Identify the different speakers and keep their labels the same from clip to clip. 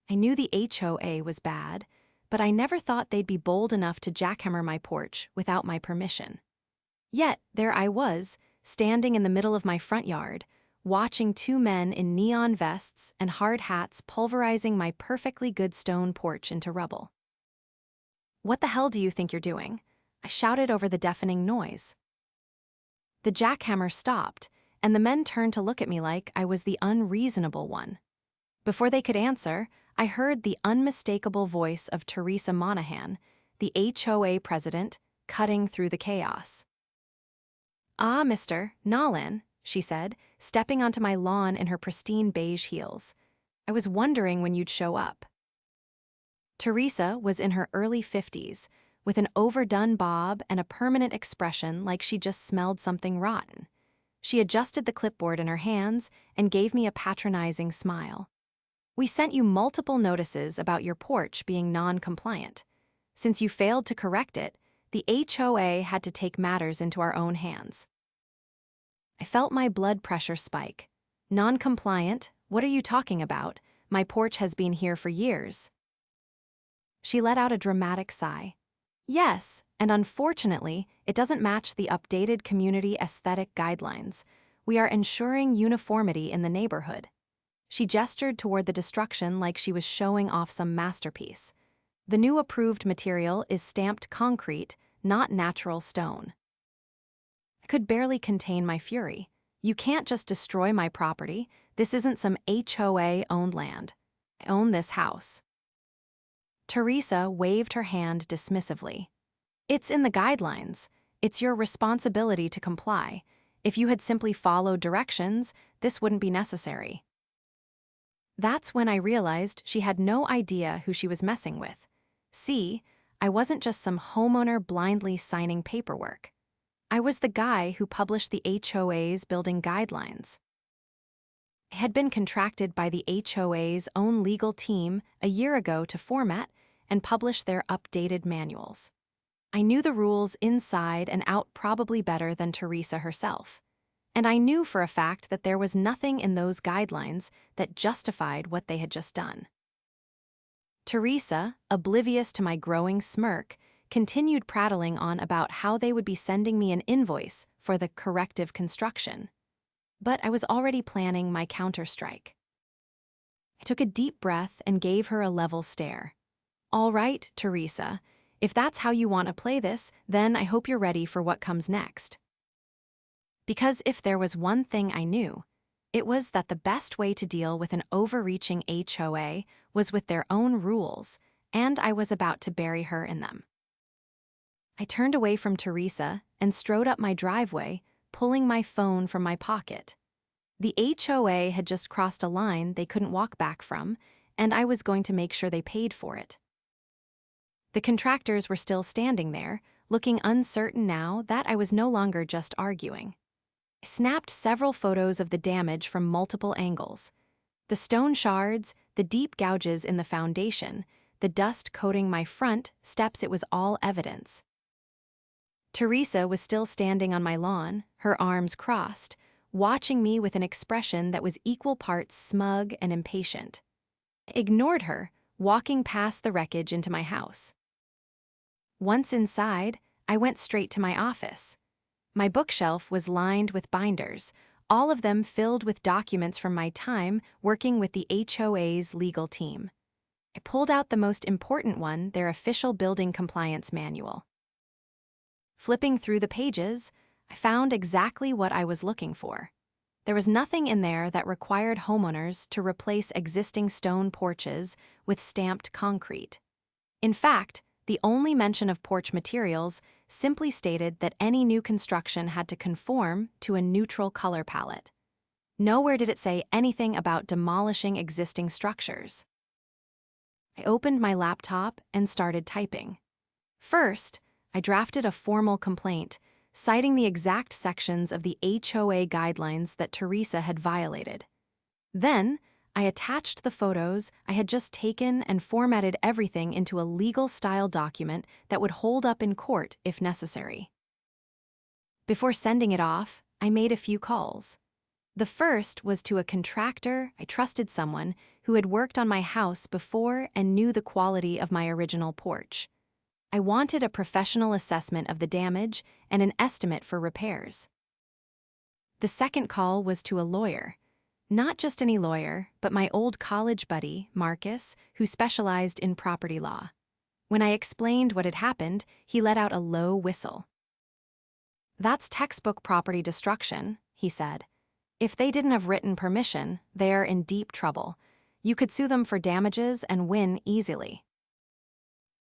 Speaker 1: I knew the HOA was bad, but I never thought they'd be bold enough to jackhammer my porch without my permission. Yet, there I was, standing in the middle of my front yard, watching two men in neon vests and hard hats pulverizing my perfectly good stone porch into rubble. "What the hell do you think you're doing?" I shouted over the deafening noise. The jackhammer stopped, and the men turned to look at me like I was the unreasonable one. Before they could answer, I heard the unmistakable voice of Teresa, the HOA president, cutting through the chaos. "Ah, Mr. Nolan," she said, stepping onto my lawn in her pristine beige heels. "I was wondering when you'd show up." Teresa was in her early 50s, with an overdone bob and a permanent expression like she just smelled something rotten. She adjusted the clipboard in her hands and gave me a patronizing smile. "We sent you multiple notices about your porch being non-compliant. Since you failed to correct it, the HOA had to take matters into our own hands." I felt my blood pressure spike. "Non-compliant? What are you talking about? My porch has been here for years." She let out a dramatic sigh. "Yes, and unfortunately, it doesn't match the updated community aesthetic guidelines. We are ensuring uniformity in the neighborhood." She gestured toward the destruction like she was showing off some masterpiece. "The new approved material is stamped concrete, not natural stone." I could barely contain my fury. "You can't just destroy my property. This isn't some HOA-owned land. I own this house." Teresa waved her hand dismissively. "It's in the guidelines. It's your responsibility to comply. If you had simply followed directions, this wouldn't be necessary." That's when I realized she had no idea who she was messing with. See, I wasn't just some homeowner blindly signing paperwork. I was the guy who published the HOA's building guidelines. I had been contracted by the HOA's own legal team a year ago to format and publish their updated manuals. I knew the rules inside and out probably better than Teresa herself. And I knew for a fact that there was nothing in those guidelines that justified what they had just done. Teresa, oblivious to my growing smirk, continued prattling on about how they would be sending me an invoice for the corrective construction. But I was already planning my counterstrike. I took a deep breath and gave her a level stare. "All right, Teresa, if that's how you want to play this, then I hope you're ready for what comes next." Because if there was one thing I knew, it was that the best way to deal with an overreaching HOA was with their own rules, and I was about to bury her in them. I turned away from Teresa and strode up my driveway, pulling my phone from my pocket. The HOA had just crossed a line they couldn't walk back from, and I was going to make sure they paid for it. The contractors were still standing there, looking uncertain now that I was no longer just arguing. I snapped several photos of the damage from multiple angles. The stone shards, the deep gouges in the foundation, the dust coating my front steps, it was all evidence. Teresa was still standing on my lawn, her arms crossed, watching me with an expression that was equal parts smug and impatient. I ignored her, walking past the wreckage into my house. Once inside, I went straight to my office. My bookshelf was lined with binders, all of them filled with documents from my time working with the HOA's legal team. I pulled out the most important one, their official building compliance manual. Flipping through the pages, I found exactly what I was looking for. There was nothing in there that required homeowners to replace existing stone porches with stamped concrete. In fact, the only mention of porch materials simply stated that any new construction had to conform to a neutral color palette. Nowhere did it say anything about demolishing existing structures. I opened my laptop and started typing. First, I drafted a formal complaint, citing the exact sections of the HOA guidelines that Teresa had violated. Then, I attached the photos I had just taken and formatted everything into a legal-style document that would hold up in court if necessary. Before sending it off, I made a few calls. The first was to a contractor. I trusted someone who had worked on my house before and knew the quality of my original porch. I wanted a professional assessment of the damage and an estimate for repairs. The second call was to a lawyer. Not just any lawyer, but my old college buddy, Marcus, who specialized in property law. When I explained what had happened, he let out a low whistle. "That's textbook property destruction," he said. "If they didn't have written permission, they're in deep trouble. You could sue them for damages and win easily."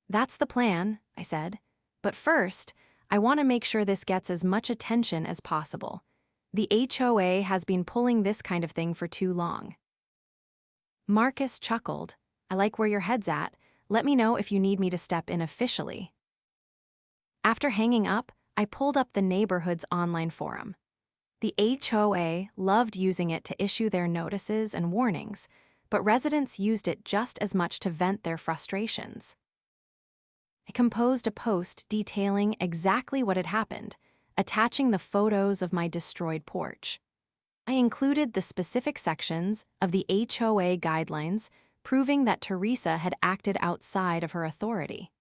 Speaker 1: "That's the plan," I said. "But first, I want to make sure this gets as much attention as possible. The HOA has been pulling this kind of thing for too long." Marcus chuckled. "I like where your head's at. Let me know if you need me to step in officially." After hanging up, I pulled up the neighborhood's online forum. The HOA loved using it to issue their notices and warnings, but residents used it just as much to vent their frustrations. I composed a post detailing exactly what had happened, attaching the photos of my destroyed porch. I included the specific sections of the HOA guidelines proving that Teresa had acted outside of her authority.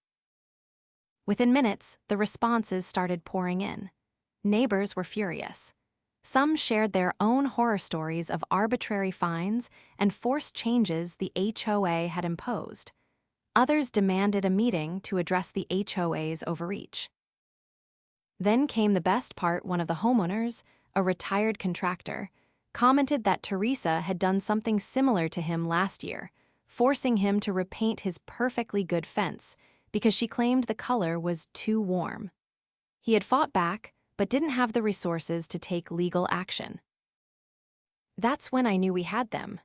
Speaker 1: Within minutes, the responses started pouring in. Neighbors were furious. Some shared their own horror stories of arbitrary fines and forced changes the HOA had imposed. Others demanded a meeting to address the HOA's overreach. Then came the best part. One of the homeowners, a retired contractor, commented that Teresa had done something similar to him last year, forcing him to repaint his perfectly good fence because she claimed the color was too warm. He had fought back, but didn't have the resources to take legal action. That's when I knew we had them.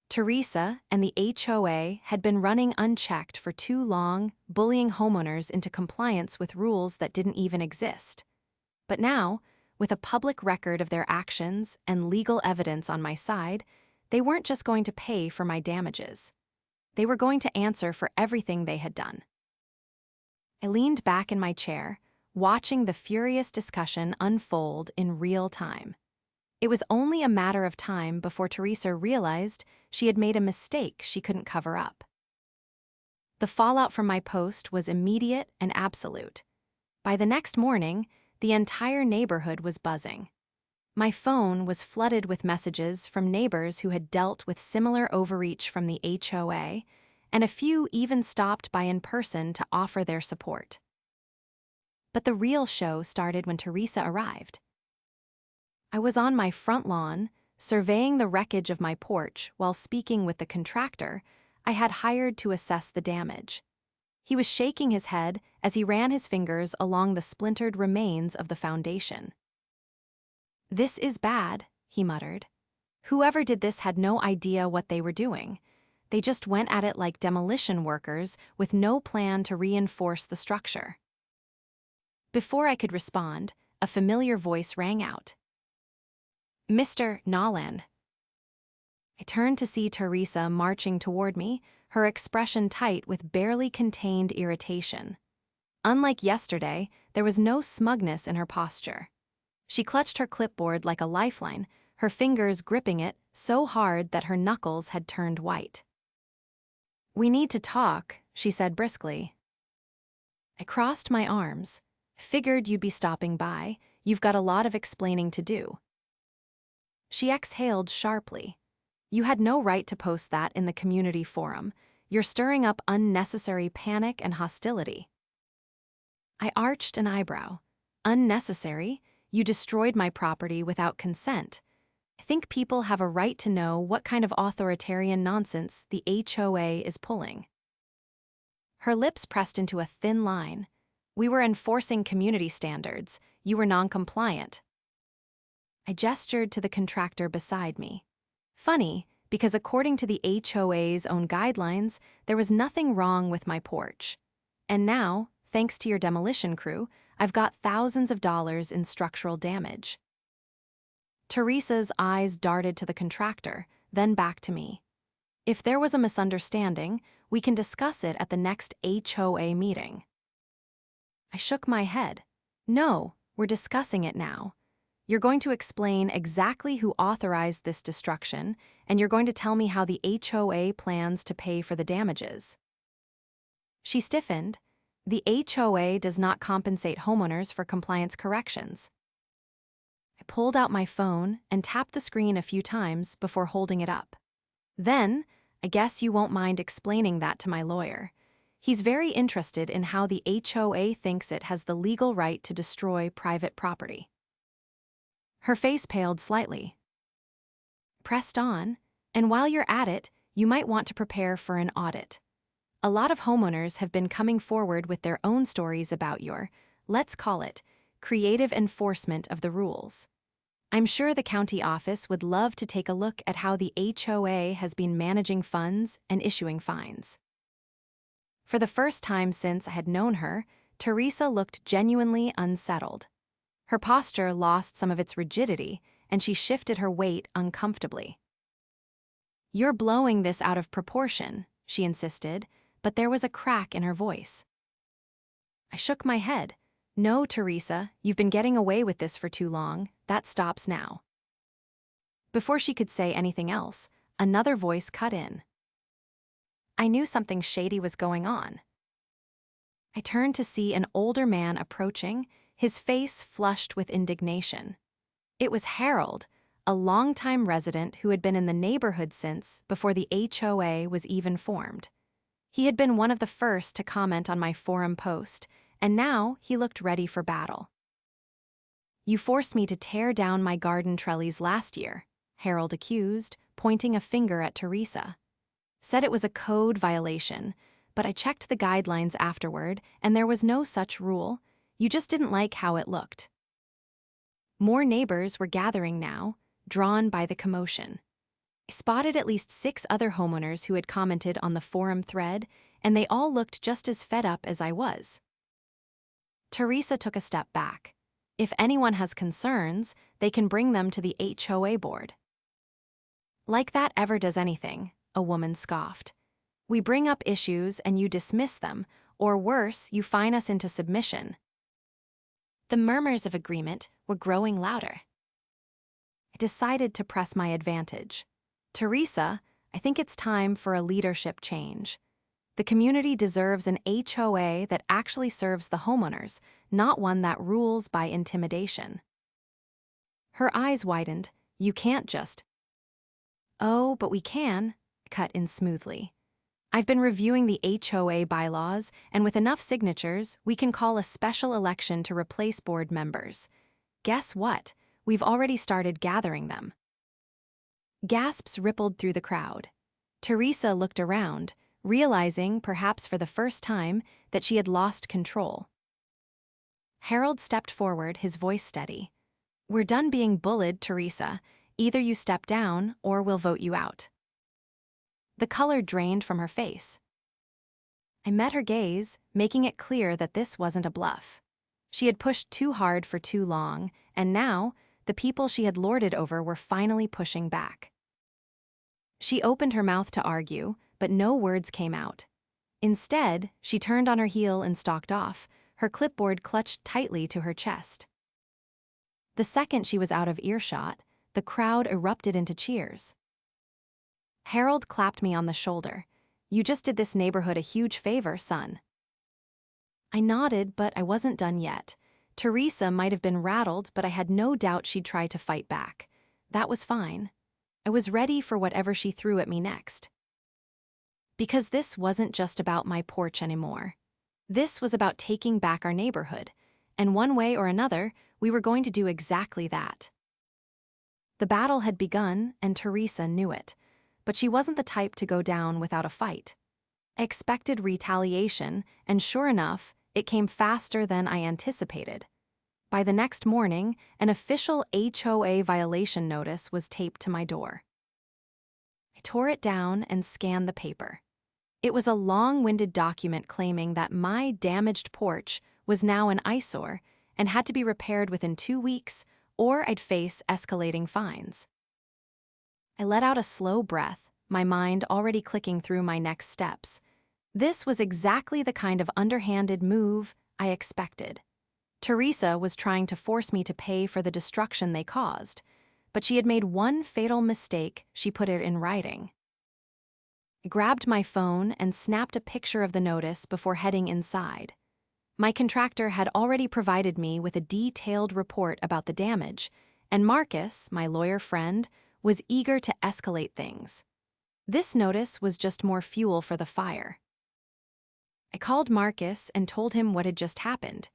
Speaker 1: Teresa and the HOA had been running unchecked for too long, bullying homeowners into compliance with rules that didn't even exist. But now, with a public record of their actions and legal evidence on my side, they weren't just going to pay for my damages. They were going to answer for everything they had done. I leaned back in my chair, watching the furious discussion unfold in real time. It was only a matter of time before Teresa realized she had made a mistake she couldn't cover up. The fallout from my post was immediate and absolute. By the next morning, the entire neighborhood was buzzing. My phone was flooded with messages from neighbors who had dealt with similar overreach from the HOA, and a few even stopped by in person to offer their support. But the real show started when Teresa arrived. I was on my front lawn, surveying the wreckage of my porch while speaking with the contractor I had hired to assess the damage. He was shaking his head as he ran his fingers along the splintered remains of the foundation. "This is bad," he muttered. "Whoever did this had no idea what they were doing. They just went at it like demolition workers with no plan to reinforce the structure." Before I could respond, a familiar voice rang out. "Mr. Nolan." I turned to see Teresa marching toward me, her expression tight with barely contained irritation. Unlike yesterday, there was no smugness in her posture. She clutched her clipboard like a lifeline, her fingers gripping it so hard that her knuckles had turned white. "We need to talk," she said briskly. I crossed my arms. "Figured you'd be stopping by. You've got a lot of explaining to do." She exhaled sharply. "You had no right to post that in the community forum. You're stirring up unnecessary panic and hostility." I arched an eyebrow. "Unnecessary? You destroyed my property without consent. I think people have a right to know what kind of authoritarian nonsense the HOA is pulling." Her lips pressed into a thin line. "We were enforcing community standards. You were non-compliant." I gestured to the contractor beside me. Funny, because according to the HOA's own guidelines, there was nothing wrong with my porch. And now, thanks to your demolition crew, I've got thousands of dollars in structural damage. Teresa's eyes darted to the contractor, then back to me. "If there was a misunderstanding, we can discuss it at the next HOA meeting." I shook my head. "No, we're discussing it now. You're going to explain exactly who authorized this destruction, and you're going to tell me how the HOA plans to pay for the damages. She stiffened. The HOA does not compensate homeowners for compliance corrections. I pulled out my phone and tapped the screen a few times before holding it up. Then, I guess you won't mind explaining that to my lawyer. He's very interested in how the HOA thinks it has the legal right to destroy private property. Her face paled slightly. Pressed on, and while you're at it, you might want to prepare for an audit. A lot of homeowners have been coming forward with their own stories about your, let's call it, creative enforcement of the rules. I'm sure the county office would love to take a look at how the HOA has been managing funds and issuing fines. For the first time since I had known her, Teresa looked genuinely unsettled. Her posture lost some of its rigidity, and she shifted her weight uncomfortably. "You're blowing this out of proportion," she insisted, but there was a crack in her voice. I shook my head. "No, Teresa, you've been getting away with this for too long. That stops now." Before she could say anything else, another voice cut in. I knew something shady was going on. I turned to see an older man approaching, his face flushed with indignation. It was Harold, a longtime resident who had been in the neighborhood since before the HOA was even formed. He had been one of the first to comment on my forum post, and now he looked ready for battle. "You forced me to tear down my garden trellis last year," Harold accused, pointing a finger at Teresa. "Said it was a code violation, but I checked the guidelines afterward, and there was no such rule. You just didn't like how it looked." More neighbors were gathering now, drawn by the commotion. I spotted at least 6 other homeowners who had commented on the forum thread, and they all looked just as fed up as I was. Teresa took a step back. If anyone has concerns, they can bring them to the HOA board. "Like that ever does anything," a woman scoffed. "We bring up issues and you dismiss them, or worse, you fine us into submission." The murmurs of agreement were growing louder. I decided to press my advantage. "Teresa, I think it's time for a leadership change. The community deserves an HOA that actually serves the homeowners, not one that rules by intimidation." Her eyes widened. "You can't just—" "Oh, but we can," cut in smoothly. "I've been reviewing the HOA bylaws, and with enough signatures, we can call a special election to replace board members. Guess what? We've already started gathering them." Gasps rippled through the crowd. Teresa looked around, realizing, perhaps for the first time, that she had lost control. Harold stepped forward, his voice steady. "We're done being bullied, Teresa. Either you step down, or we'll vote you out." The color drained from her face. I met her gaze, making it clear that this wasn't a bluff. She had pushed too hard for too long, and now, the people she had lorded over were finally pushing back. She opened her mouth to argue, but no words came out. Instead, she turned on her heel and stalked off, her clipboard clutched tightly to her chest. The second she was out of earshot, the crowd erupted into cheers. Harold clapped me on the shoulder. "You just did this neighborhood a huge favor, son." I nodded, but I wasn't done yet. Teresa might have been rattled, but I had no doubt she'd try to fight back. That was fine. I was ready for whatever she threw at me next. Because this wasn't just about my porch anymore. This was about taking back our neighborhood, and one way or another, we were going to do exactly that. The battle had begun, and Teresa knew it, but she wasn't the type to go down without a fight. I expected retaliation, and sure enough, it came faster than I anticipated. By the next morning, an official HOA violation notice was taped to my door. I tore it down and scanned the paper. It was a long-winded document claiming that my damaged porch was now an eyesore and had to be repaired within 2 weeks, or I'd face escalating fines. I let out a slow breath, my mind already clicking through my next steps. This was exactly the kind of underhanded move I expected. Teresa was trying to force me to pay for the destruction they caused, but she had made one fatal mistake. She put it in writing. I grabbed my phone and snapped a picture of the notice before heading inside. My contractor had already provided me with a detailed report about the damage, and Marcus, my lawyer friend, was eager to escalate things. This notice was just more fuel for the fire. I called Marcus and told him what had just happened.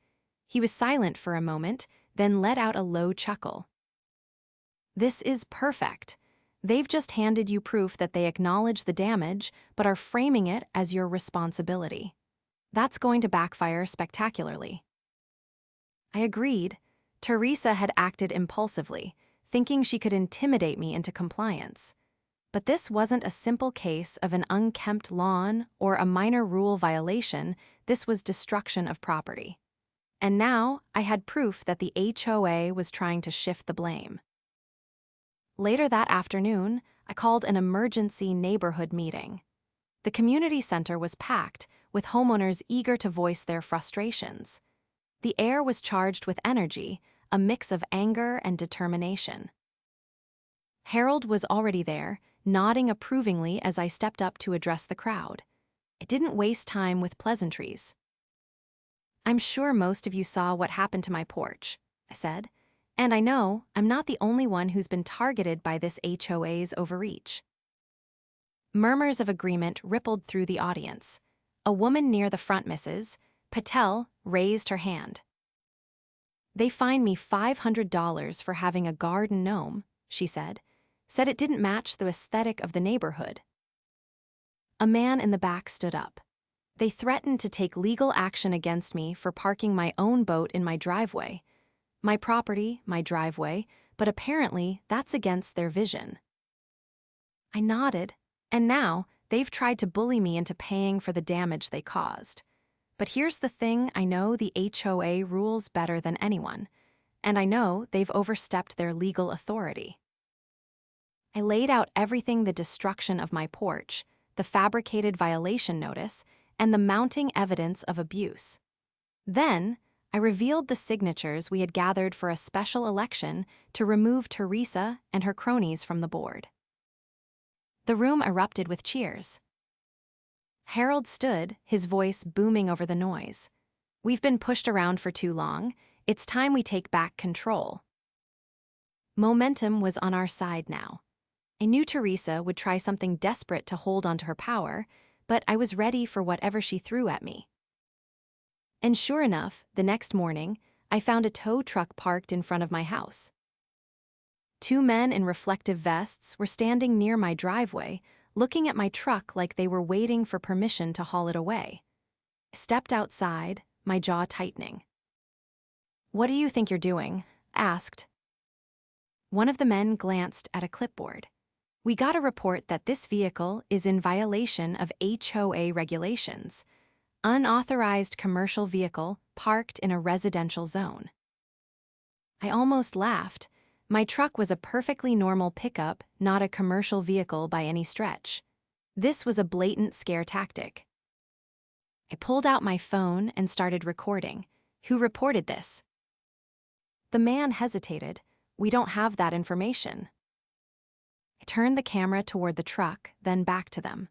Speaker 1: He was silent for a moment, then let out a low chuckle. "This is perfect. They've just handed you proof that they acknowledge the damage, but are framing it as your responsibility. That's going to backfire spectacularly." I agreed. Teresa had acted impulsively, thinking she could intimidate me into compliance. But this wasn't a simple case of an unkempt lawn or a minor rule violation. This was destruction of property. And now I had proof that the HOA was trying to shift the blame. Later that afternoon, I called an emergency neighborhood meeting. The community center was packed, with homeowners eager to voice their frustrations. The air was charged with energy, a mix of anger and determination. Harold was already there, nodding approvingly as I stepped up to address the crowd. I didn't waste time with pleasantries. "I'm sure most of you saw what happened to my porch," I said, "and I know I'm not the only one who's been targeted by this HOA's overreach." Murmurs of agreement rippled through the audience. A woman near the front, Mrs. Patel, raised her hand. "They fined me $500 for having a garden gnome," she said it didn't match the aesthetic of the neighborhood. A man in the back stood up. "They threatened to take legal action against me for parking my own boat in my driveway. My property, my driveway, but apparently that's against their vision." I nodded, and now they've tried to bully me into paying for the damage they caused. But here's the thing, I know the HOA rules better than anyone, and I know they've overstepped their legal authority. I laid out everything: the destruction of my porch, the fabricated violation notice, and the mounting evidence of abuse. Then, I revealed the signatures we had gathered for a special election to remove Teresa and her cronies from the board. The room erupted with cheers. Harold stood, his voice booming over the noise. "We've been pushed around for too long. It's time we take back control." Momentum was on our side now. I knew Teresa would try something desperate to hold onto her power, but I was ready for whatever she threw at me. And sure enough, the next morning, I found a tow truck parked in front of my house. Two men in reflective vests were standing near my driveway, looking at my truck like they were waiting for permission to haul it away. I stepped outside, my jaw tightening. "What do you think you're doing?" I asked. One of the men glanced at a clipboard. "We got a report that this vehicle is in violation of HOA regulations. Unauthorized commercial vehicle parked in a residential zone." I almost laughed. My truck was a perfectly normal pickup, not a commercial vehicle by any stretch. This was a blatant scare tactic. I pulled out my phone and started recording. "Who reported this?" The man hesitated. "We don't have that information." I turned the camera toward the truck, then back to them.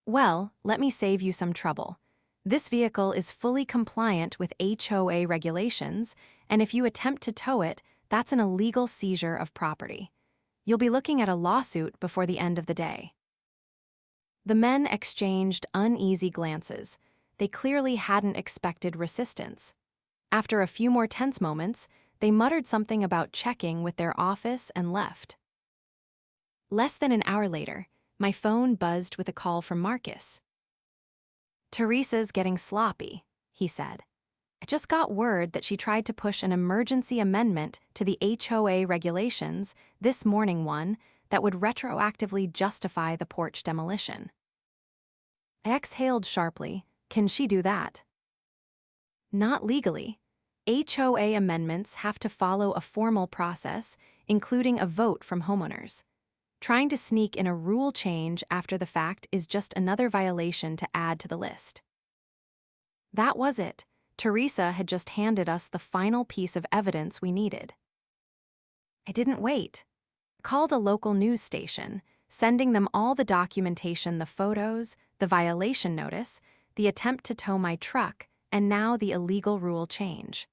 Speaker 1: "Well, let me save you some trouble. This vehicle is fully compliant with HOA regulations, and if you attempt to tow it, that's an illegal seizure of property. You'll be looking at a lawsuit before the end of the day." The men exchanged uneasy glances. They clearly hadn't expected resistance. After a few more tense moments, they muttered something about checking with their office and left. Less than an hour later, my phone buzzed with a call from Marcus. "Teresa's getting sloppy," he said. "I just got word that she tried to push an emergency amendment to the HOA regulations this morning, one that would retroactively justify the porch demolition." I exhaled sharply. "Can she do that?" "Not legally. HOA amendments have to follow a formal process, including a vote from homeowners. Trying to sneak in a rule change after the fact is just another violation to add to the list." That was it. Teresa had just handed us the final piece of evidence we needed. I didn't wait. I called a local news station, sending them all the documentation, the photos, the violation notice, the attempt to tow my truck, and now the illegal rule change.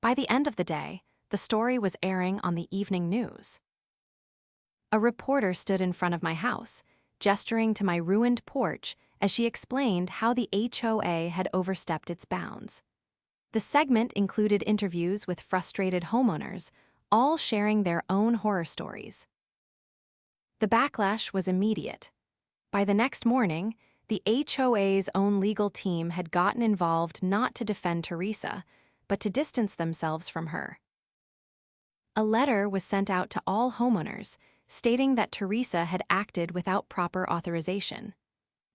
Speaker 1: By the end of the day, the story was airing on the evening news. A reporter stood in front of my house, gesturing to my ruined porch as she explained how the HOA had overstepped its bounds. The segment included interviews with frustrated homeowners, all sharing their own horror stories. The backlash was immediate. By the next morning, the HOA's own legal team had gotten involved not to defend Teresa, but to distance themselves from her. A letter was sent out to all homeowners, stating that Teresa had acted without proper authorization.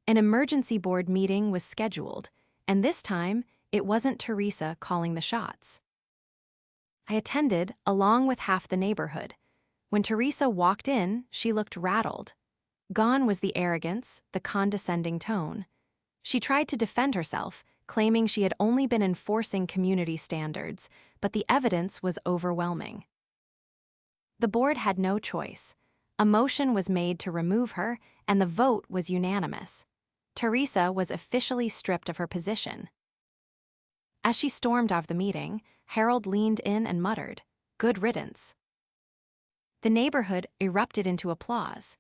Speaker 1: An emergency board meeting was scheduled, and this time, it wasn't Teresa calling the shots. I attended, along with half the neighborhood. When Teresa walked in, she looked rattled. Gone was the arrogance, the condescending tone. She tried to defend herself, claiming she had only been enforcing community standards, but the evidence was overwhelming. The board had no choice. A motion was made to remove her, and the vote was unanimous. Teresa was officially stripped of her position. As she stormed out of the meeting, Harold leaned in and muttered, "Good riddance." The neighborhood erupted into applause.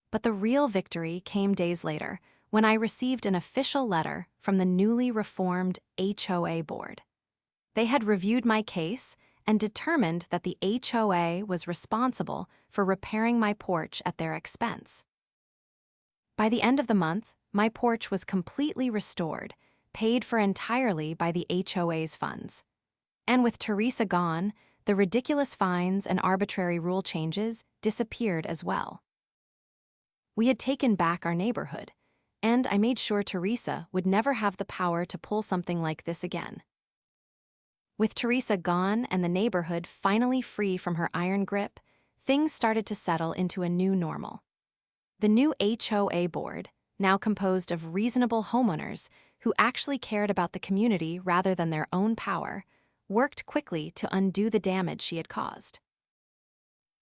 Speaker 1: But the real victory came days later, when I received an official letter from the newly reformed HOA board. They had reviewed my case and determined that the HOA was responsible for repairing my porch at their expense. By the end of the month, my porch was completely restored, paid for entirely by the HOA's funds. And with Teresa gone, the ridiculous fines and arbitrary rule changes disappeared as well. We had taken back our neighborhood, and I made sure Teresa would never have the power to pull something like this again. With Teresa gone and the neighborhood finally free from her iron grip, things started to settle into a new normal. The new HOA board, now composed of reasonable homeowners who actually cared about the community rather than their own power, worked quickly to undo the damage she had caused.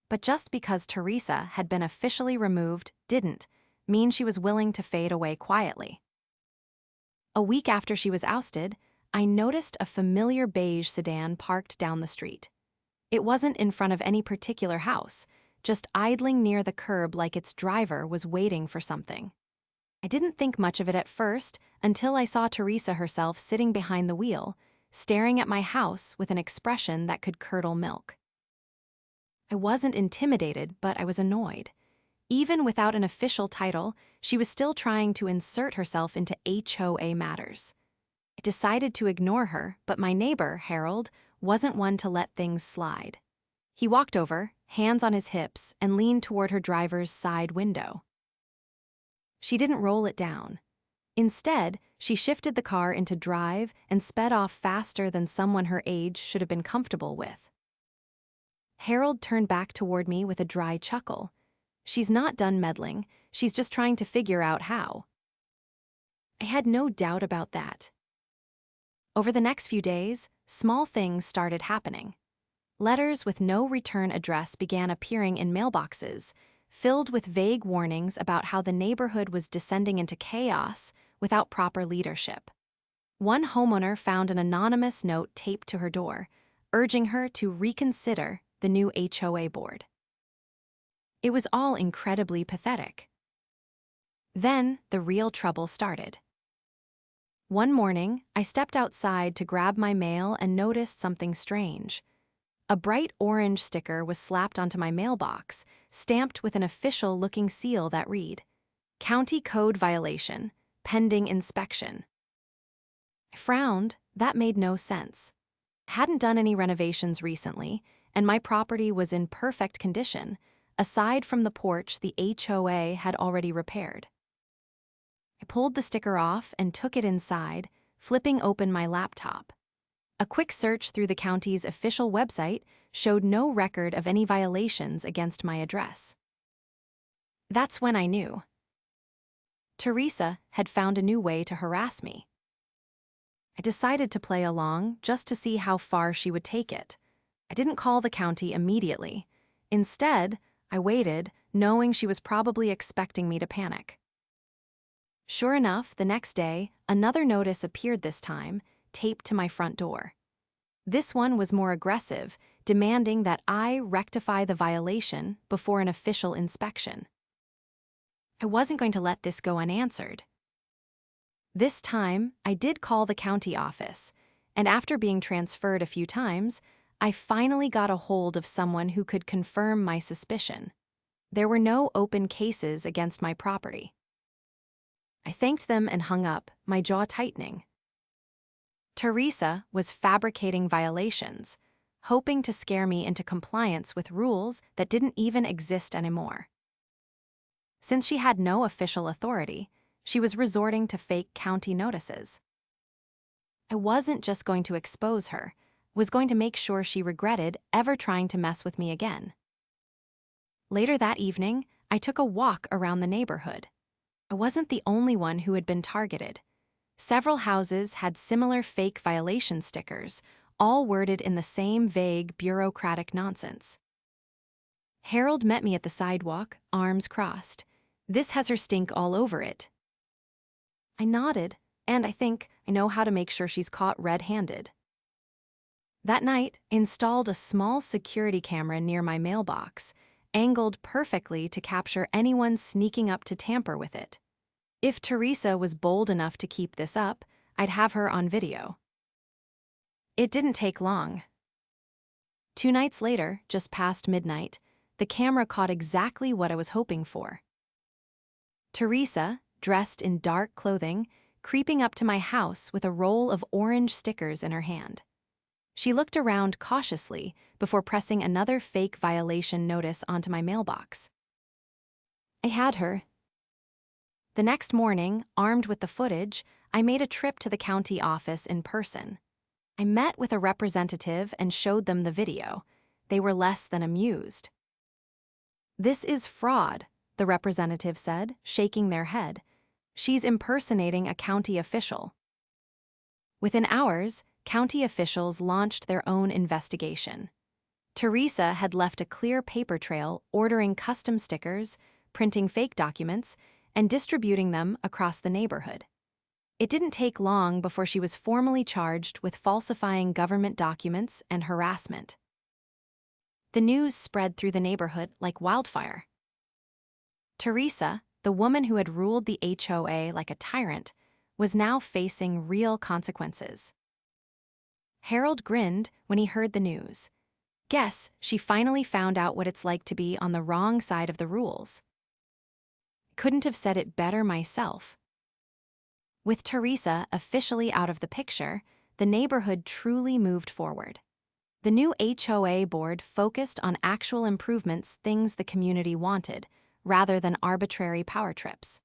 Speaker 1: But just because Teresa had been officially removed didn't mean she was willing to fade away quietly. A week after she was ousted, I noticed a familiar beige sedan parked down the street. It wasn't in front of any particular house, just idling near the curb like its driver was waiting for something. I didn't think much of it at first until I saw Teresa herself sitting behind the wheel, staring at my house with an expression that could curdle milk. I wasn't intimidated, but I was annoyed. Even without an official title, she was still trying to insert herself into HOA matters. I decided to ignore her, but my neighbor, Harold, wasn't one to let things slide. He walked over, hands on his hips, and leaned toward her driver's side window. She didn't roll it down. Instead, she shifted the car into drive and sped off faster than someone her age should have been comfortable with. Harold turned back toward me with a dry chuckle. She's not done meddling, she's just trying to figure out how. I had no doubt about that. Over the next few days, small things started happening. Letters with no return address began appearing in mailboxes, filled with vague warnings about how the neighborhood was descending into chaos without proper leadership. One homeowner found an anonymous note taped to her door, urging her to reconsider the new HOA board. It was all incredibly pathetic. Then the real trouble started. One morning, I stepped outside to grab my mail and noticed something strange. A bright orange sticker was slapped onto my mailbox, stamped with an official-looking seal that read, "County Code Violation, Pending Inspection." I frowned. That made no sense. I hadn't done any renovations recently, and my property was in perfect condition, aside from the porch the HOA had already repaired. I pulled the sticker off and took it inside, flipping open my laptop. A quick search through the county's official website showed no record of any violations against my address. That's when I knew. Teresa had found a new way to harass me. I decided to play along just to see how far she would take it. I didn't call the county immediately. Instead, I waited, knowing she was probably expecting me to panic. Sure enough, the next day, another notice appeared this time, taped to my front door. This one was more aggressive, demanding that I rectify the violation before an official inspection. I wasn't going to let this go unanswered. This time, I did call the county office, and after being transferred a few times, I finally got a hold of someone who could confirm my suspicion. There were no open cases against my property. I thanked them and hung up, my jaw tightening. Teresa was fabricating violations, hoping to scare me into compliance with rules that didn't even exist anymore. Since she had no official authority, she was resorting to fake county notices. I wasn't just going to expose her, was going to make sure she regretted ever trying to mess with me again. Later that evening, I took a walk around the neighborhood. I wasn't the only one who had been targeted. Several houses had similar fake violation stickers, all worded in the same vague, bureaucratic nonsense. Harold met me at the sidewalk, arms crossed. "This has her stink all over it." I nodded, and I think I know how to make sure she's caught red-handed. That night, installed a small security camera near my mailbox, angled perfectly to capture anyone sneaking up to tamper with it. If Teresa was bold enough to keep this up, I'd have her on video. It didn't take long. 2 nights later, just past midnight, the camera caught exactly what I was hoping for. Teresa, dressed in dark clothing, creeping up to my house with a roll of orange stickers in her hand. She looked around cautiously before pressing another fake violation notice onto my mailbox. I had her. The next morning, armed with the footage, I made a trip to the county office in person. I met with a representative and showed them the video. They were less than amused. "This is fraud," the representative said, shaking their head. "She's impersonating a county official." Within hours, county officials launched their own investigation. Teresa had left a clear paper trail ordering custom stickers, printing fake documents, and distributing them across the neighborhood. It didn't take long before she was formally charged with falsifying government documents and harassment. The news spread through the neighborhood like wildfire. Teresa, the woman who had ruled the HOA like a tyrant, was now facing real consequences. Harold grinned when he heard the news. Guess she finally found out what it's like to be on the wrong side of the rules. Couldn't have said it better myself. With Teresa officially out of the picture, the neighborhood truly moved forward. The new HOA board focused on actual improvements, things the community wanted, rather than arbitrary power trips.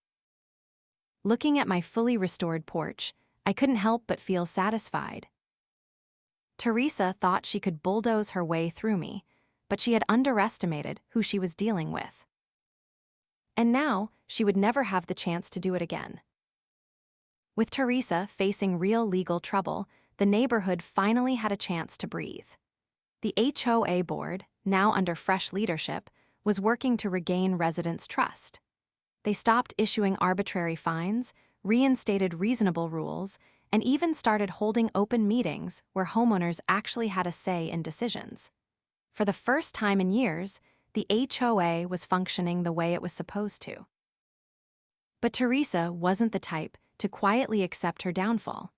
Speaker 1: Looking at my fully restored porch, I couldn't help but feel satisfied. Teresa thought she could bulldoze her way through me, but she had underestimated who she was dealing with. And now, she would never have the chance to do it again. With Teresa facing real legal trouble, the neighborhood finally had a chance to breathe. The HOA board, now under fresh leadership, was working to regain residents' trust. They stopped issuing arbitrary fines, reinstated reasonable rules, and even started holding open meetings where homeowners actually had a say in decisions. For the first time in years, the HOA was functioning the way it was supposed to. But Teresa wasn't the type to quietly accept her downfall.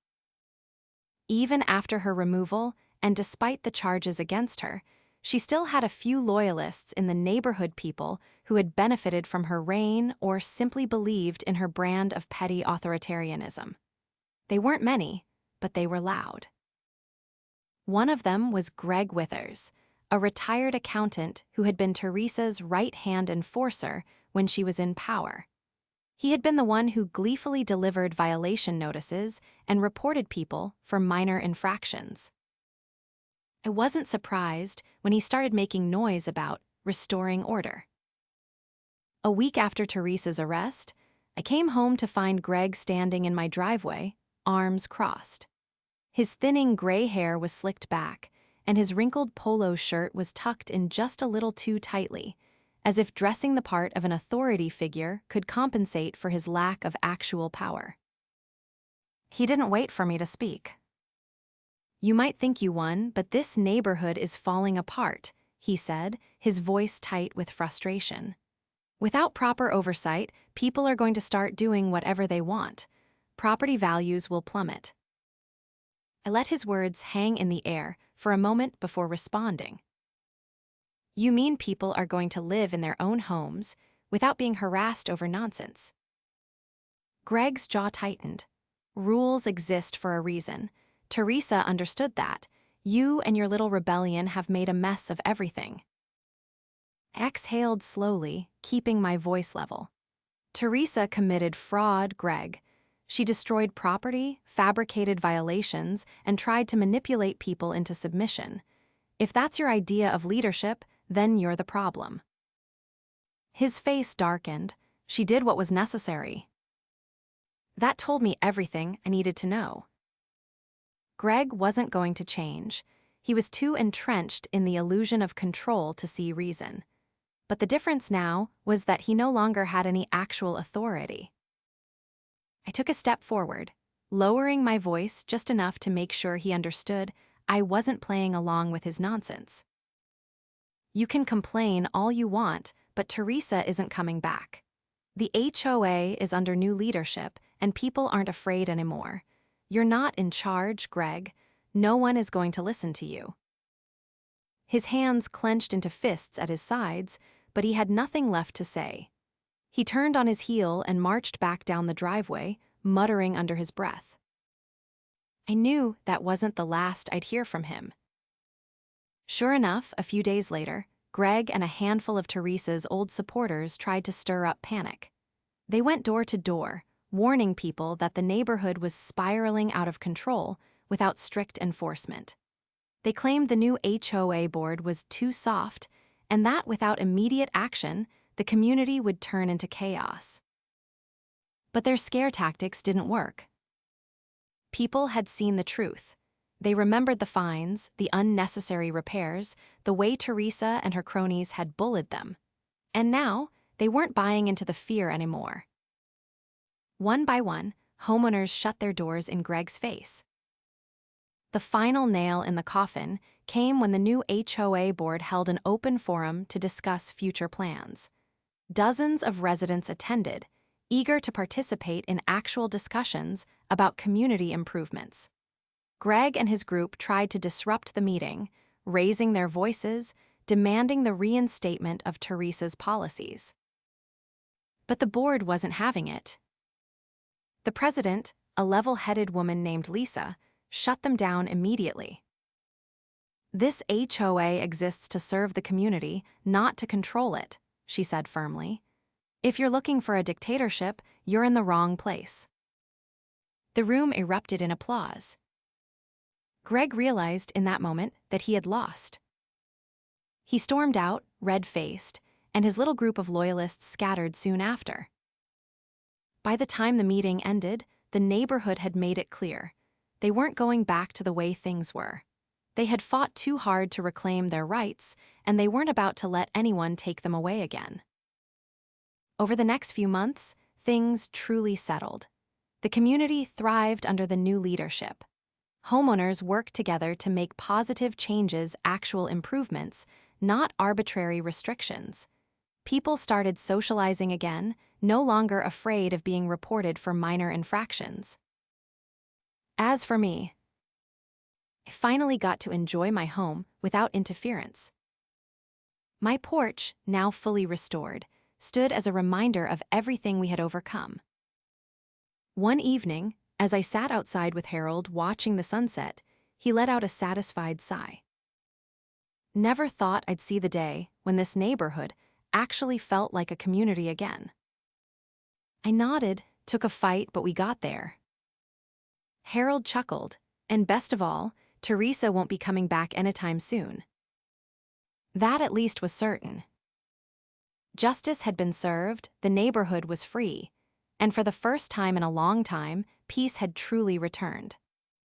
Speaker 1: Even after her removal, and despite the charges against her, she still had a few loyalists in the neighborhood people who had benefited from her reign or simply believed in her brand of petty authoritarianism. They weren't many, but they were loud. One of them was Greg Withers, a retired accountant who had been Teresa's right-hand enforcer when she was in power. He had been the one who gleefully delivered violation notices and reported people for minor infractions. I wasn't surprised when he started making noise about restoring order. A week after Teresa's arrest, I came home to find Greg standing in my driveway, arms crossed. His thinning gray hair was slicked back, and his wrinkled polo shirt was tucked in just a little too tightly, as if dressing the part of an authority figure could compensate for his lack of actual power. He didn't wait for me to speak. "You might think you won, but this neighborhood is falling apart," he said, his voice tight with frustration. "Without proper oversight, people are going to start doing whatever they want. Property values will plummet." I let his words hang in the air for a moment before responding. "You mean people are going to live in their own homes without being harassed over nonsense?" Greg's jaw tightened. "Rules exist for a reason. Teresa understood that. You and your little rebellion have made a mess of everything." I exhaled slowly, keeping my voice level. "Teresa committed fraud, Greg. She destroyed property, fabricated violations, and tried to manipulate people into submission. If that's your idea of leadership, then you're the problem." His face darkened. "She did what was necessary." That told me everything I needed to know. Greg wasn't going to change. He was too entrenched in the illusion of control to see reason. But the difference now was that he no longer had any actual authority. I took a step forward, lowering my voice just enough to make sure he understood I wasn't playing along with his nonsense. "You can complain all you want, but Teresa isn't coming back. The HOA is under new leadership, and people aren't afraid anymore. You're not in charge, Greg. No one is going to listen to you." His hands clenched into fists at his sides, but he had nothing left to say. He turned on his heel and marched back down the driveway, muttering under his breath. I knew that wasn't the last I'd hear from him. Sure enough, a few days later, Greg and a handful of Teresa's old supporters tried to stir up panic. They went door to door, warning people that the neighborhood was spiraling out of control without strict enforcement. They claimed the new HOA board was too soft, and that without immediate action, the community would turn into chaos. But their scare tactics didn't work. People had seen the truth. They remembered the fines, the unnecessary repairs, the way Teresa and her cronies had bullied them. And now, they weren't buying into the fear anymore. One by one, homeowners shut their doors in Greg's face. The final nail in the coffin came when the new HOA board held an open forum to discuss future plans. Dozens of residents attended, eager to participate in actual discussions about community improvements. Greg and his group tried to disrupt the meeting, raising their voices, demanding the reinstatement of Teresa's policies. But the board wasn't having it. The president, a level-headed woman named Lisa, shut them down immediately. "This HOA exists to serve the community, not to control it," she said firmly. "If you're looking for a dictatorship, you're in the wrong place." The room erupted in applause. Greg realized in that moment that he had lost. He stormed out, red-faced, and his little group of loyalists scattered soon after. By the time the meeting ended, the neighborhood had made it clear. They weren't going back to the way things were. They had fought too hard to reclaim their rights, and they weren't about to let anyone take them away again. Over the next few months, things truly settled. The community thrived under the new leadership. Homeowners worked together to make positive changes actual improvements, not arbitrary restrictions. People started socializing again, no longer afraid of being reported for minor infractions. As for me, I finally got to enjoy my home without interference. My porch, now fully restored, stood as a reminder of everything we had overcome. One evening, as I sat outside with Harold watching the sunset, he let out a satisfied sigh. "Never thought I'd see the day when this neighborhood actually felt like a community again." I nodded, took a fight, but we got there. Harold chuckled, and best of all, Teresa won't be coming back anytime soon. That at least was certain. Justice had been served, the neighborhood was free, and for the first time in a long time, peace had truly returned.